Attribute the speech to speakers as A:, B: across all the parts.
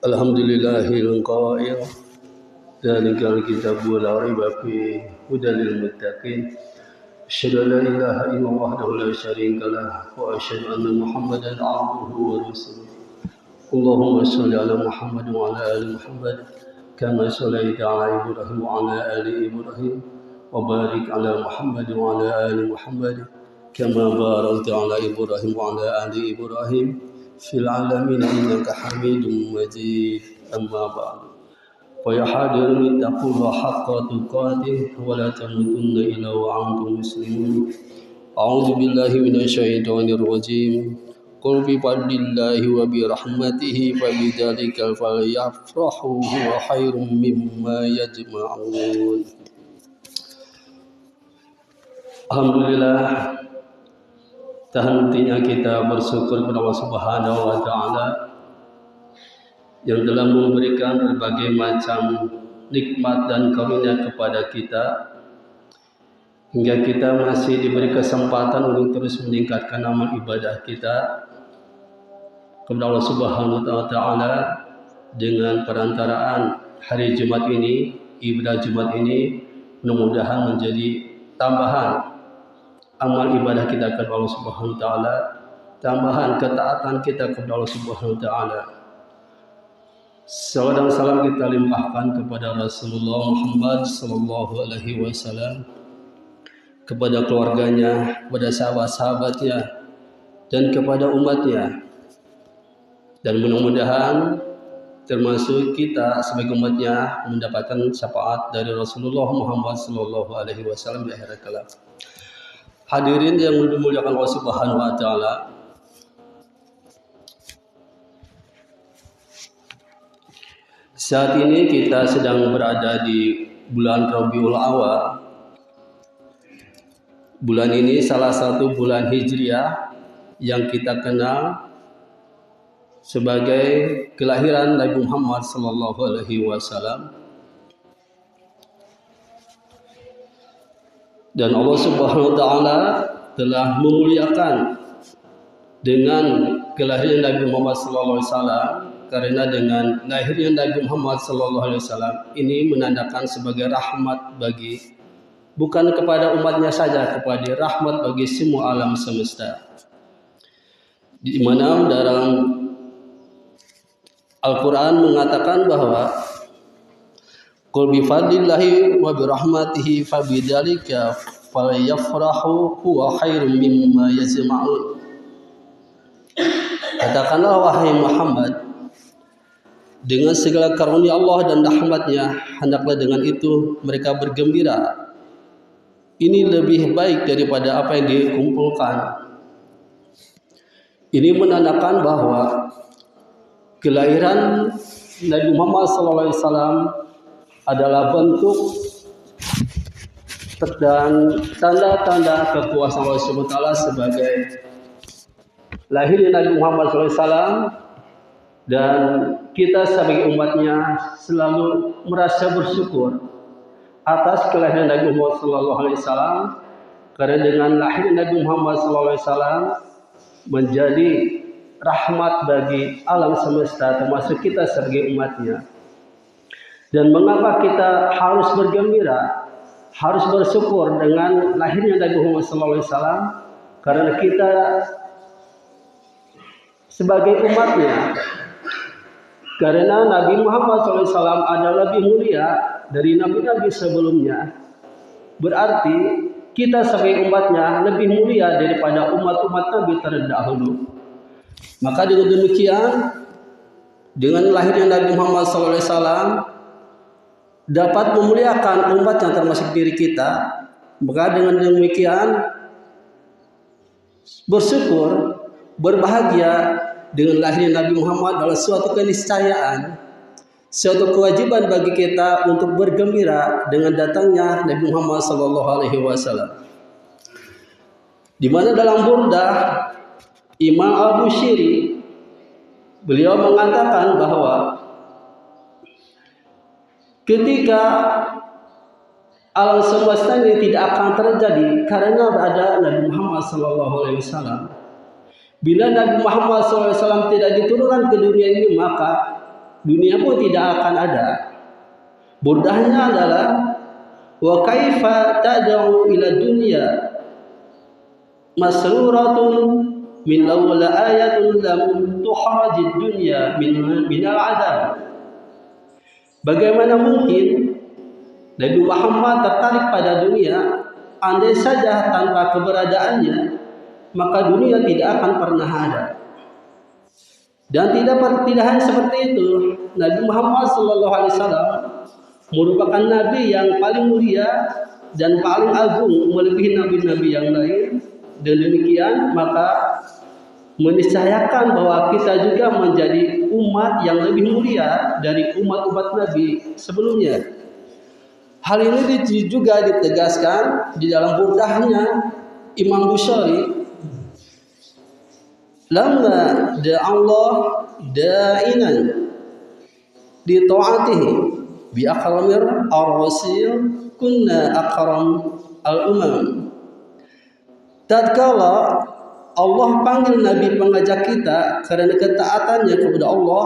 A: Alhamdulillahil qail dzalikal kitabu la raiba fihi hudal lil muttaqin asyhadu an la ilaha illallah wahdahu la syarika lah wa asyhadu anna muhammadan abduhu wa rasuluh Allahumma shalli ala Muhammad wa ala ali Muhammad kama shallaita ala Ibrahim wa ala ali Ibrahim wa barik ala Muhammad wa ala ali Muhammad kama barakta ala Ibrahim wa ala ali Ibrahim fil alamin innaka Hamidum Majid. Amma ba'du. Wa ya hadirin ittaqullaha haqqa tuqatih wa la tamutunna illa wa antum muslimun. A'udzu billahi minasy syaithanir rajim. Qul bi fadlillahi wa bi rahmatihi fa bidzalika falyafrahu huwa khairum mimma yajma'un. Alhamdulillah, tak hentinya kita bersyukur kepada Allah Subhanahu wa taala yang telah memberikan berbagai macam nikmat dan karunia kepada kita hingga kita masih diberi kesempatan untuk terus meningkatkan amal ibadah kita kepada Allah Subhanahu wa taala dengan perantaraan hari Jumat ini, ibadah Jumat ini mudah-mudahan menjadi tambahan amal ibadah kita kepada Allah Subhanahu wa taala, tambahan ketaatan kita kepada Allah Subhanahu wa taala. Salawat dan salam kita limpahkan kepada Rasulullah Muhammad sallallahu alaihi wasallam, kepada keluarganya, kepada sahabat-sahabatnya dan kepada umatnya. Dan mudah-mudahan termasuk kita sebagai umatnya mendapatkan syafaat dari Rasulullah Muhammad sallallahu alaihi wasallam di akhirat kelak. Hadirin yang dimuliakan Allah Subhanahu wa taala, saat ini kita sedang berada di bulan Rabiul Awal. Bulan ini salah satu bulan Hijriah yang kita kenal sebagai kelahiran Nabi Muhammad sallallahu alaihi wasallam. Dan Allah Subhanahu wa taala telah memuliakan dengan kelahiran Nabi Muhammad sallallahu alaihi wasallam, karena dengan lahirnya Nabi Muhammad sallallahu alaihi wasallam ini menandakan sebagai rahmat bagi bukan kepada umatnya saja, kepada rahmat bagi semua alam semesta. Di mana dalam Al-Qur'an mengatakan bahwa qul bi fadlillahi wa bi rahmatihi fa bidzalika falyafrahu huwa khairum mimma yajma'un. Katakanlah wahai Muhammad, dengan segala karunia Allah dan rahmatnya hendaklah dengan itu mereka bergembira. Ini lebih baik daripada apa yang dikumpulkan. Ini menandakan bahwa kelahiran Nabi Muhammad SAW adalah bentuk dan tanda-tanda kekuasaan Allah Subhanahu wa taala sebagai lahirnya Nabi Muhammad SAW, dan kita sebagai umatnya selalu merasa bersyukur atas kelahiran Nabi Muhammad SAW, karena dengan lahir Nabi Muhammad SAW menjadi rahmat bagi alam semesta termasuk kita sebagai umatnya. Dan mengapa kita harus bergembira, harus bersyukur dengan lahirnya Nabi Muhammad SAW? Karena kita sebagai umatnya, karena Nabi Muhammad SAW adalah lebih mulia dari nabi-nabi sebelumnya, berarti kita sebagai umatnya lebih mulia daripada umat-umat Nabi terdahulu. Maka dengan demikian, dengan lahirnya Nabi Muhammad SAW dapat memuliakan umat yang termasuk diri kita. Maka dengan demikian bersyukur berbahagia dengan lahirnya Nabi Muhammad adalah suatu keniscayaan, suatu kewajiban bagi kita untuk bergembira dengan datangnya Nabi Muhammad SAW. Di mana dalam Burdah Imam Al-Busiri beliau mengatakan bahwa ketika alam semesta ini tidak akan terjadi karena ada Nabi Muhammad SAW. Bila Nabi Muhammad SAW tidak diturunkan ke dunia ini, maka dunia pun tidak akan ada. Burdahnya adalah wa kaifa tad'u ila dunya masruratun min lawla ayatun lam tuhrajid dunya min al-'adab. Bagaimana mungkin Nabi Muhammad tertarik pada dunia, andai saja tanpa keberadaannya maka dunia tidak akan pernah ada. Dan tidak hanya seperti itu, Nabi Muhammad SAW merupakan nabi yang paling mulia dan paling agung melebihi nabi-nabi yang lain. Dan demikian maka meniscayakan bahwa kita juga menjadi umat yang lebih mulia dari umat-umat nabi sebelumnya. Hal ini juga ditegaskan di dalam burdahnya Imam Busiri. Lamma da'allah da'inan di ta'atihi bi akramir ar-rasil kunna akram al-umam. Tatkala Allah panggil Nabi pengajak kita karena ketaatannya kepada Allah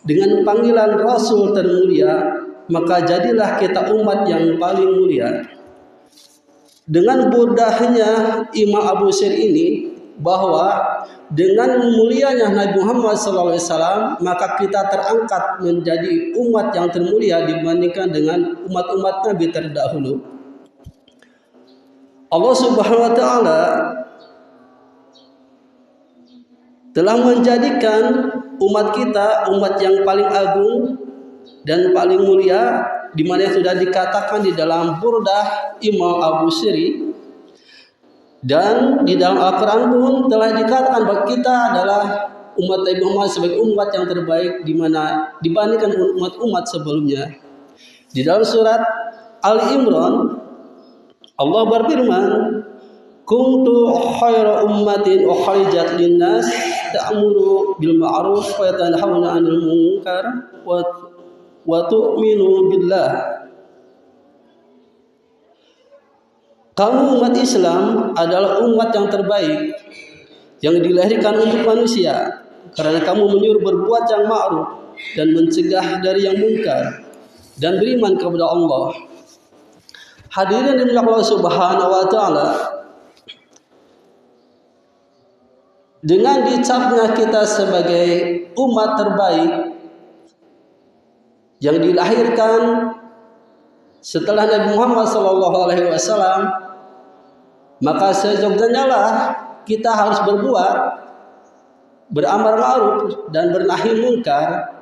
A: dengan panggilan Rasul termulia, maka jadilah kita umat yang paling mulia. Dengan burdahnya Imam Abu Sir ini bahwa dengan mulianya Nabi Muhammad SAW, maka kita terangkat menjadi umat yang termulia dibandingkan dengan umat-umat Nabi terdahulu. Allah Subhanahu wa Ta'ala telah menjadikan umat kita umat yang paling agung dan paling mulia, di mana sudah dikatakan di dalam Burdah Imam Abu Siri. Dan di dalam Al-Quran pun telah dikatakan bahwa kita adalah umat Nabi Muhammad sebagai umat yang terbaik di mana dibandingkan umat-umat sebelumnya. Di dalam surat Ali Imran Allah berfirman, "Kuntu khaira ummatin ukhrijat lin-nas ta'muru bil ma'ruf wa tanhauna 'anil munkar wa tu'minu billah." Kamu umat Islam adalah umat yang terbaik yang dilahirkan untuk manusia karena kamu menyuruh berbuat yang ma'ruf dan mencegah dari yang mungkar dan beriman kepada Allah. Hadirin dimuliakan Allah Subhanahu wa Ta'ala, dengan dicapnya kita sebagai umat terbaik yang dilahirkan setelah Nabi Muhammad SAW, maka sejognya lah kita harus berbuat, beramar ma'ruf dan bernahi mungkar.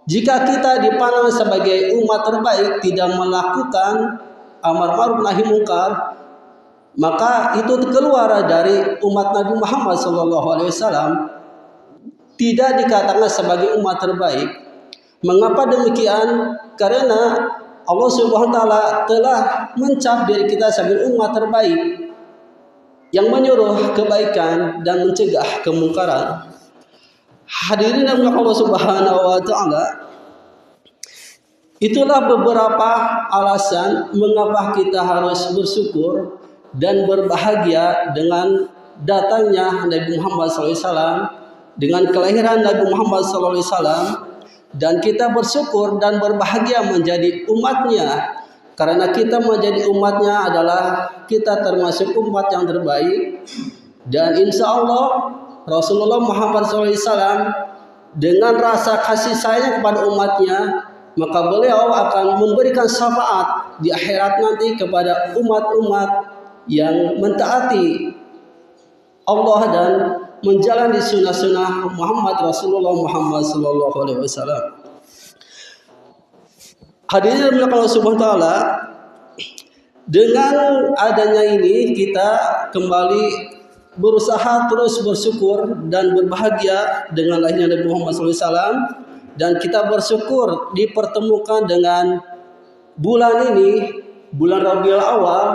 A: Jika kita dipandang sebagai umat terbaik tidak melakukan amar ma'ruf nahi mungkar, maka itu keluar dari umat Nabi Muhammad SAW, tidak dikatakan sebagai umat terbaik. Mengapa demikian? Karena Allah Subhanahu wa Ta'ala telah mencap diri kita sebagai umat terbaik yang menyuruh kebaikan dan mencegah kemungkaran. Hadirin yang Allah Subhanahu wa Ta'ala, itulah beberapa alasan mengapa kita harus bersyukur dan berbahagia dengan datangnya Nabi Muhammad SAW, dengan kelahiran Nabi Muhammad SAW, dan kita bersyukur dan berbahagia menjadi umatnya. Karena kita menjadi umatnya adalah kita termasuk umat yang terbaik. Dan insya Allah Rasulullah Muhammad SAW dengan rasa kasih sayang kepada umatnya, maka beliau akan memberikan syafaat di akhirat nanti kepada umat-umat yang mentaati Allah dan menjalani sunnah-sunnah Muhammad Rasulullah Muhammad SAW. Hadirin Allah Subhanahu wa Ta'ala, dengan adanya ini kita kembali berusaha terus bersyukur dan berbahagia dengan lahirnya Nabi Muhammad SAW, dan kita bersyukur dipertemukan dengan bulan ini, bulan Rabiul Awal,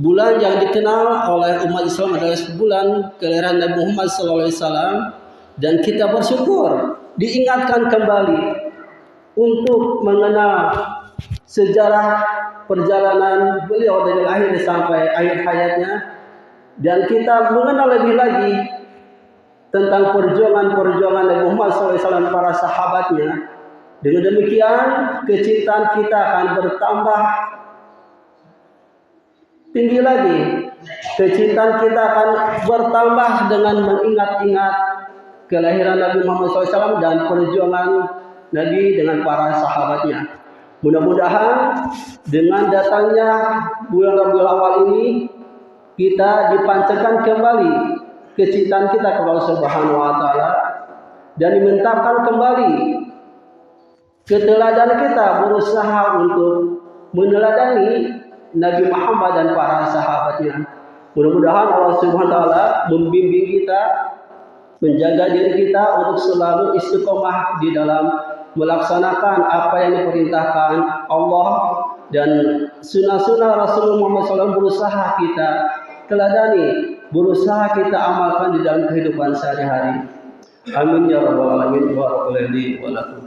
A: bulan yang dikenal oleh umat Islam adalah bulan kelahiran Nabi Muhammad SAW, dan kita bersyukur diingatkan kembali untuk mengenal sejarah perjalanan beliau dari lahir sampai akhir hayatnya, dan kita mengenal lebih lagi tentang perjuangan-perjuangan Nabi Muhammad SAW para sahabatnya. Dengan demikian kecintaan kita akan bertambah tinggi lagi. Kecintaan kita akan bertambah dengan mengingat-ingat kelahiran Nabi Muhammad SAW dan perjuangan Nabi dengan para sahabatnya. Mudah-mudahan dengan datangnya bulan Rabiul Awal ini kita dipancarkan kembali kecintaan kita kepada Allah Subhanahu wa taala, dan dimintakan kembali keteladanan kita berusaha untuk meneladani Nabi Muhammad dan para sahabatnya. Mudah-mudahan Allah Subhanahu wa taala membimbing kita, menjaga diri kita untuk selalu istiqomah di dalam melaksanakan apa yang diperintahkan Allah dan sunnah-sunnah Rasulullah Muhammad SAW. Berusaha kita teladani, berusaha kita amalkan di dalam kehidupan sehari-hari. Amin ya rabbal alamin. Barakallahu wa lakum.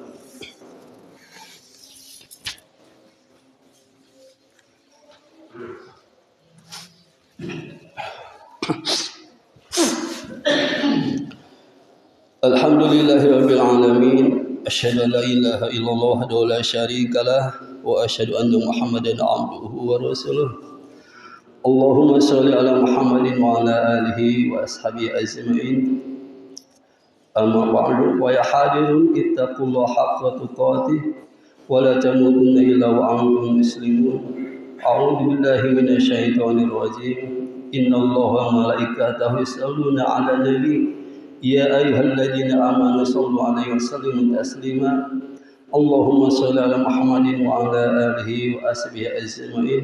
A: Alhamdulillahirabbil alamin. Asyhadu an la ilaha illallah wahdahu la syarikalah wa asyhadu anna Muhammadan abduhu wa rasuluh. Allahumma shalli ala Muhammadin wa ala alihi wa ashabihi ajma'in. Amma ba'du, wa ya hadirun ittaqullaha haqqa tuqatih wa la tamutunna illa wa antum muslimun. A'udzu billahi minasyaitonir rajim. Innallaha wa malaikatahu yusholluna 'alan nabi ya ayyuhalladzina amanu shallu 'alaihi wa sallimu taslima. Allahumma shalli ala Muhammadin wa ala alihi wa ashabihi ajma'in.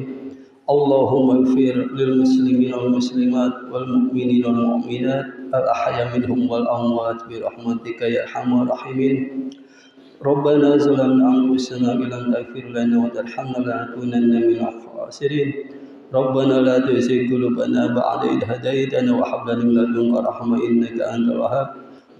A: Allahumma ighfir lil muslimin wal muslimat wal mu'minin wal mu'minat al ahya minhum wal amwat bi rahmatika ya arhamar rahimin. Rabbana zalamna anfusana wa lam taghfir lana wa tarhamna lanakunanna minal khasirin. Rabbana la tuzigh qulubana ba'da idh hadaytana wa hab lana min ladunka rahmah innaka antal wahhab.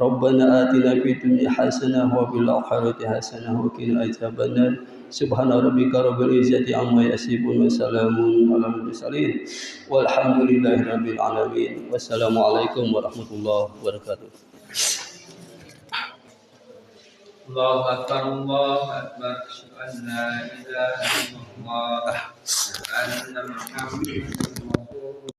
A: Rabbana atina fid dunya hasanah wa fil akhirati hasanah wa qina adzabannar. Subhana rabbika rabbil izzati amma yasifun wa salamun alal mursalin walhamdulillahi rabbil alamin. Wassalamualaikum warahmatullahi wabarakatuh.
B: Allahu akbar, Allahu akbar. Asyhadu an la ilaha illallah wa anna Muhammadan